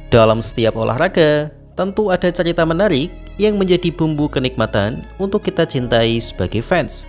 Dalam setiap olahraga, tentu ada cerita menarik yang menjadi bumbu kenikmatan untuk kita cintai sebagai fans.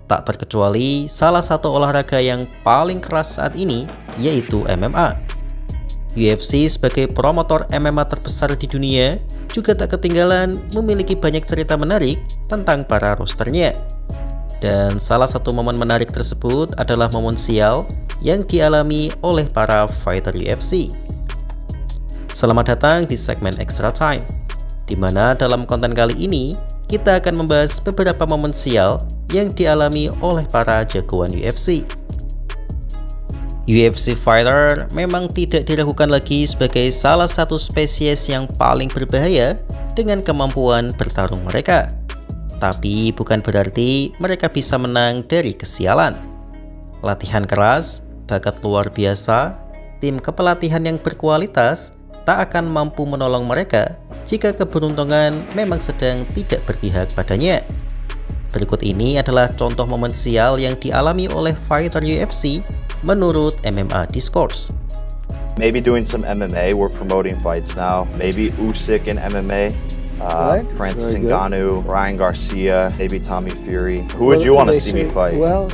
Tak terkecuali salah satu olahraga yang paling keras saat ini, yaitu MMA. UFC sebagai promotor MMA terbesar di dunia juga tak ketinggalan memiliki banyak cerita menarik tentang para rosternya. Dan salah satu momen menarik tersebut adalah momen sial yang dialami oleh para fighter UFC. Selamat datang di segmen Extra Time, di mana dalam konten kali ini kita akan membahas beberapa momen sial yang dialami oleh para jagoan UFC. UFC fighter memang tidak diragukan lagi sebagai salah satu spesies yang paling berbahaya dengan kemampuan bertarung mereka. Tapi bukan berarti mereka bisa menang dari kesialan. Latihan keras, bakat luar biasa, tim kepelatihan yang berkualitas tak akan mampu menolong mereka jika keberuntungan memang sedang tidak berpihak padanya. Berikut ini adalah contoh momen sial yang dialami oleh fighter UFC menurut MMA Discourse. Maybe doing some MMA, we're promoting fights now. Maybe Usyk in MMA, Right. Francis Very good. Ngannou, Ryan Garcia, maybe Tommy Fury. Who would you want to see me fight? Well,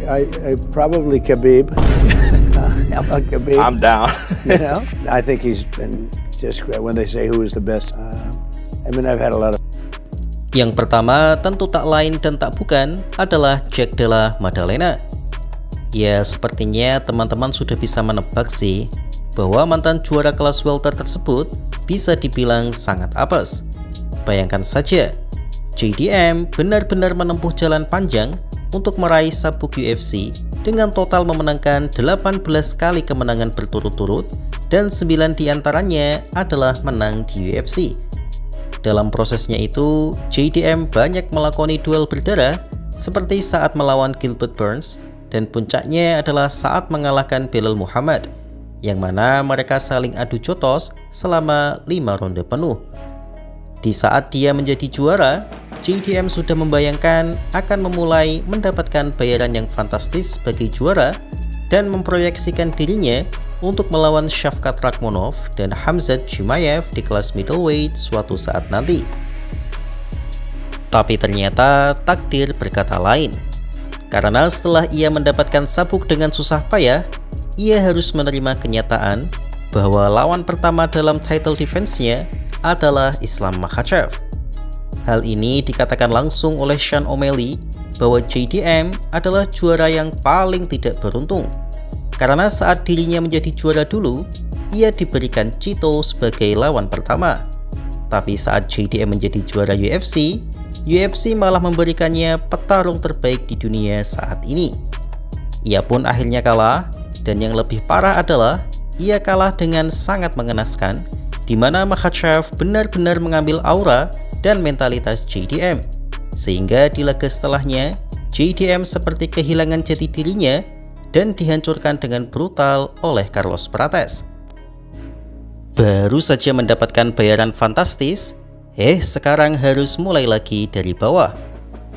I probably Khabib. How about Khabib? I'm down. You know, I think he's been just great. When they say who is the best, I mean, I've had a lot of. Yang pertama tentu tak lain dan tak bukan adalah Jack Della Maddalena. Ya, sepertinya teman-teman sudah bisa menebak sih bahwa mantan juara kelas welter tersebut bisa dibilang sangat apes. Bayangkan saja, JDM benar-benar menempuh jalan panjang untuk meraih sabuk UFC dengan total memenangkan 18 kali kemenangan berturut-turut dan 9 diantaranya adalah menang di UFC. Dalam prosesnya itu, JDM banyak melakoni duel berdarah seperti saat melawan Gilbert Burns, dan puncaknya adalah saat mengalahkan Belal Muhammad, yang mana mereka saling adu jotos selama 5 ronde penuh. Di saat dia menjadi juara, JDM sudah membayangkan akan memulai mendapatkan bayaran yang fantastis sebagai juara dan memproyeksikan dirinya untuk melawan Shavkat Rakhmonov dan Khamzat Chimaev di kelas middleweight suatu saat nanti. Tapi ternyata takdir berkata lain. Karena setelah ia mendapatkan sabuk dengan susah payah, ia harus menerima kenyataan bahwa lawan pertama dalam title defense-nya adalah Islam Makhachev. Hal ini dikatakan langsung oleh Sean O'Malley bahwa JDM adalah juara yang paling tidak beruntung. Karena saat dirinya menjadi juara dulu, ia diberikan Chito sebagai lawan pertama. Tapi saat JDM menjadi juara UFC, UFC malah memberikannya petarung terbaik di dunia saat ini. Ia pun akhirnya kalah, dan yang lebih parah adalah ia kalah dengan sangat mengenaskan, di mana Makhachev benar-benar mengambil aura dan mentalitas JDM, sehingga di laga setelahnya JDM seperti kehilangan jati dirinya dan dihancurkan dengan brutal oleh Carlos Prates. Baru saja mendapatkan bayaran fantastis, sekarang harus mulai lagi dari bawah.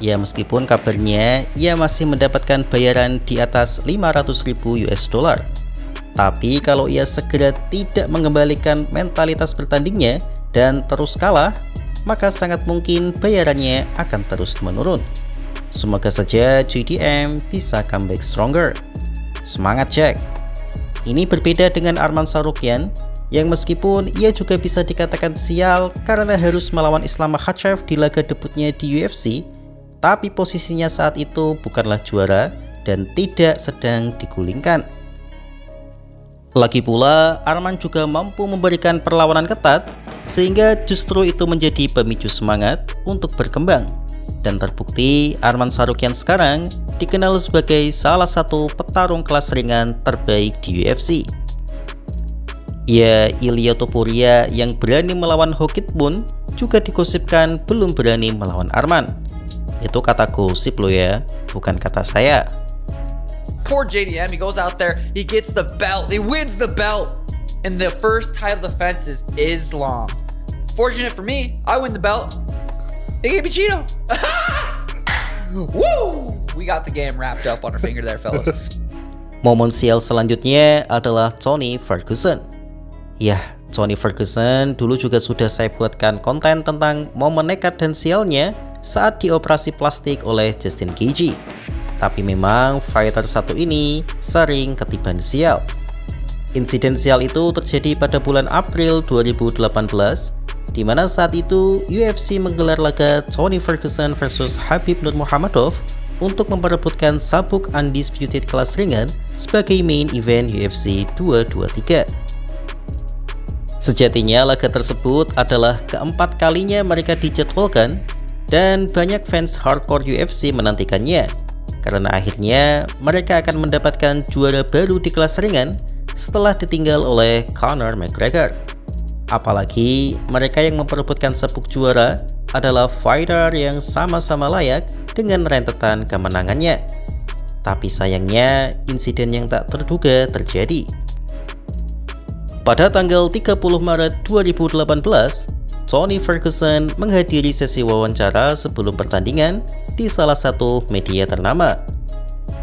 Ya, meskipun kabarnya ia masih mendapatkan bayaran di atas 500.000 US dollar. Tapi kalau ia segera tidak mengembalikan mentalitas bertandingnya dan terus kalah, maka sangat mungkin bayarannya akan terus menurun. Semoga saja JDM bisa comeback stronger. Semangat Jack! Ini berbeda dengan Arman Tsarukyan yang meskipun ia juga bisa dikatakan sial karena harus melawan Islam Makhachev di laga debutnya di UFC, tapi posisinya saat itu bukanlah juara dan tidak sedang digulingkan. Lagi pula, Arman juga mampu memberikan perlawanan ketat, sehingga justru itu menjadi pemicu semangat untuk berkembang. Dan terbukti, Arman Tsarukyan sekarang dikenal sebagai salah satu petarung kelas ringan terbaik di UFC. Ya, Ilia Topuria yang berani melawan Hokit pun juga digosipkan belum berani melawan Arman. Itu kata gosip loh ya, bukan kata saya. Poor JDM, he goes out there, he gets the belt, he wins the belt, and the first title defense is Islam. Fortunate for me, I win the belt. They gave me Cheeto. Woo! We got the game wrapped up on our finger there, fellas. Momen sial selanjutnya adalah Tony Ferguson. Yah, Tony Ferguson dulu juga sudah saya buatkan konten tentang momen nekat dan sialnya saat dioperasi plastik oleh Justin Gaethje. Tapi memang fighter satu ini sering ketiban sial. Insiden sial itu terjadi pada bulan April 2018, di mana saat itu UFC menggelar laga Tony Ferguson versus Khabib Nurmagomedov untuk memperebutkan sabuk undisputed kelas ringan sebagai main event UFC 223. Sejatinya laga tersebut adalah keempat kalinya mereka dijadwalkan dan banyak fans hardcore UFC menantikannya karena akhirnya mereka akan mendapatkan juara baru di kelas ringan setelah ditinggal oleh Conor McGregor. Apalagi mereka yang memperebutkan sabuk juara adalah fighter yang sama-sama layak dengan rentetan kemenangannya. Tapi sayangnya insiden yang tak terduga terjadi. Pada tanggal 30 Maret 2018, Tony Ferguson menghadiri sesi wawancara sebelum pertandingan di salah satu media ternama.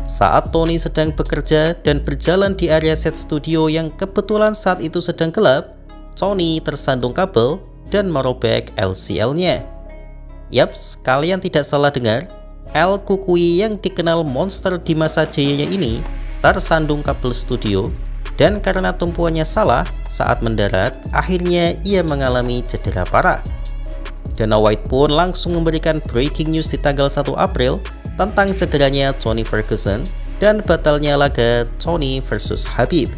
Saat Tony sedang bekerja dan berjalan di area set studio yang kebetulan saat itu sedang gelap, Tony tersandung kabel dan merobek LCL-nya. Yaps, kalian tidak salah dengar, El Cucuy yang dikenal monster di masa jayanya ini tersandung kabel studio, dan karena tumpuannya salah saat mendarat, akhirnya ia mengalami cedera parah. Dana White pun langsung memberikan breaking news di tanggal 1 April tentang cederanya Tony Ferguson dan batalnya laga Tony versus Khabib.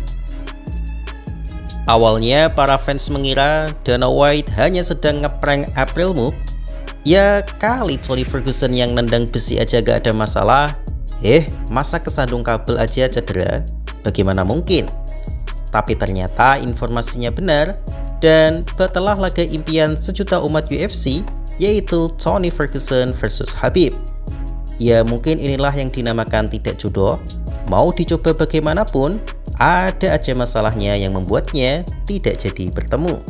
Awalnya para fans mengira Dana White hanya sedang ngeprank April Move. Ya kali Tony Ferguson yang nendang besi aja gak ada masalah. Masa kesandung kabel aja cedera? Bagaimana mungkin? Tapi ternyata informasinya benar dan batalah laga impian sejuta umat UFC, yaitu Tony Ferguson versus Khabib. Ya mungkin inilah yang dinamakan tidak jodoh. Mau dicoba bagaimanapun, ada aja masalahnya yang membuatnya tidak jadi bertemu.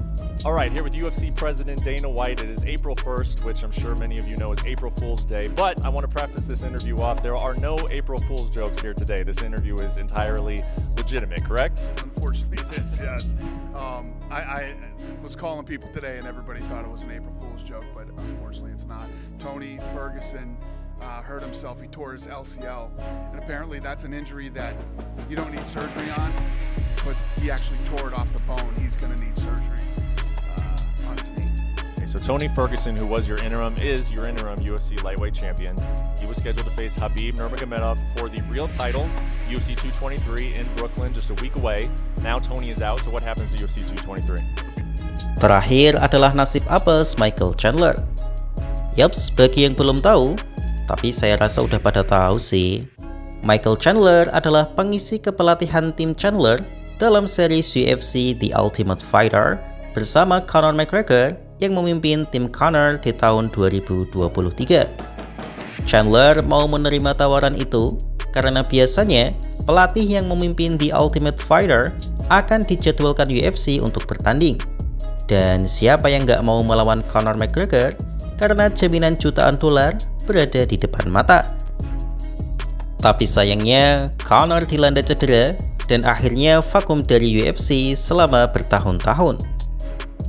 Alright, here with UFC President Dana White. It is April 1st, which I'm sure many of you know is April Fool's Day. But I want to preface this interview off. There are no April Fool's jokes here today. This interview is entirely legitimate, correct? Unfortunately, it is, yes. I was calling people today and everybody thought it was an April Fool's joke, but unfortunately it's not. Tony Ferguson hurt himself. He tore his LCL. And apparently that's an injury that you don't need surgery on, but he actually tore it off the bone. He's going to need surgery. So Tony Ferguson, who was your interim, is your interim UFC lightweight champion. He was scheduled to face Khabib Nurmagomedov for the real title, UFC 223 in Brooklyn, just a week away. Now Tony is out, so what happens to UFC 223? Terakhir adalah nasib apes Michael Chandler. Yaps, bagi yang belum tahu, tapi saya rasa udah pada tahu sih. Michael Chandler adalah pengisi kepelatihan tim Chandler dalam series UFC The Ultimate Fighter bersama Conor McGregor yang memimpin tim Conor di tahun 2023. Chandler mau menerima tawaran itu karena biasanya pelatih yang memimpin The Ultimate Fighter akan dijadwalkan UFC untuk bertanding. Dan siapa yang gak mau melawan Conor McGregor karena jaminan jutaan dolar berada di depan mata. Tapi sayangnya Conor dilanda cedera dan akhirnya vakum dari UFC selama bertahun-tahun.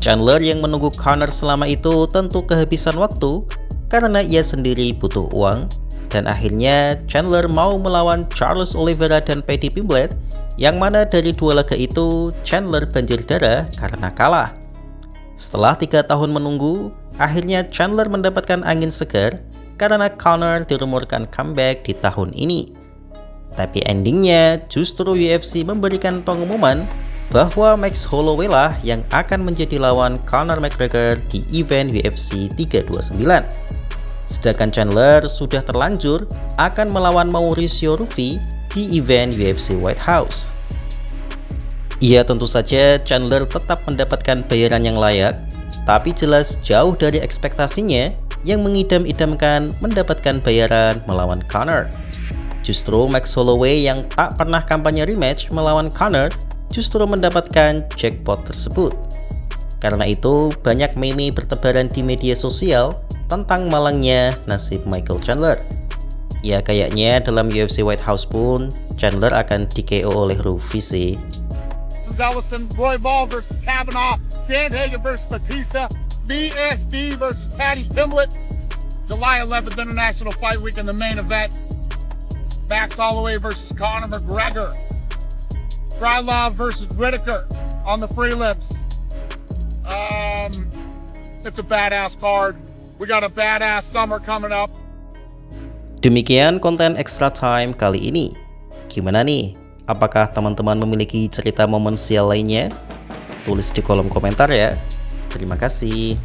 Chandler yang menunggu Conor selama itu tentu kehabisan waktu karena ia sendiri butuh uang, dan akhirnya Chandler mau melawan Charles Oliveira dan Paddy Pimblett, yang mana dari dua laga itu Chandler banjir darah karena kalah. Setelah 3 tahun menunggu, akhirnya Chandler mendapatkan angin segar karena Conor dirumorkan comeback di tahun ini. Tapi endingnya justru UFC memberikan pengumuman bahwa Max Holloway lah yang akan menjadi lawan Conor McGregor di event UFC 329. Sedangkan Chandler sudah terlanjur akan melawan Mauricio Ruffi di event UFC White House. Ya tentu saja Chandler tetap mendapatkan bayaran yang layak, tapi jelas jauh dari ekspektasinya yang mengidam-idamkan mendapatkan bayaran melawan Conor. Justru Max Holloway yang tak pernah kampanye rematch melawan Conor justru mendapatkan jackpot tersebut. Karena itu, banyak meme bertebaran di media sosial tentang malangnya nasib Michael Chandler. Ya kayaknya dalam UFC White House pun Chandler akan di KO oleh Ruffi sih. versus Ellison, Royval versus Kavanaugh, Sandhagen versus Batista, VSD versus Patty Pimblett. July 11th, International Fight Week in the main event. Max Holloway versus Conor McGregor. Krylov versus Whitaker on the prelims. It's a badass card. We got a badass summer coming up. Demikian konten Extra Time kali ini. Gimana nih? Apakah teman-teman memiliki cerita momen sial lainnya? Tulis di kolom komentar ya. Terima kasih.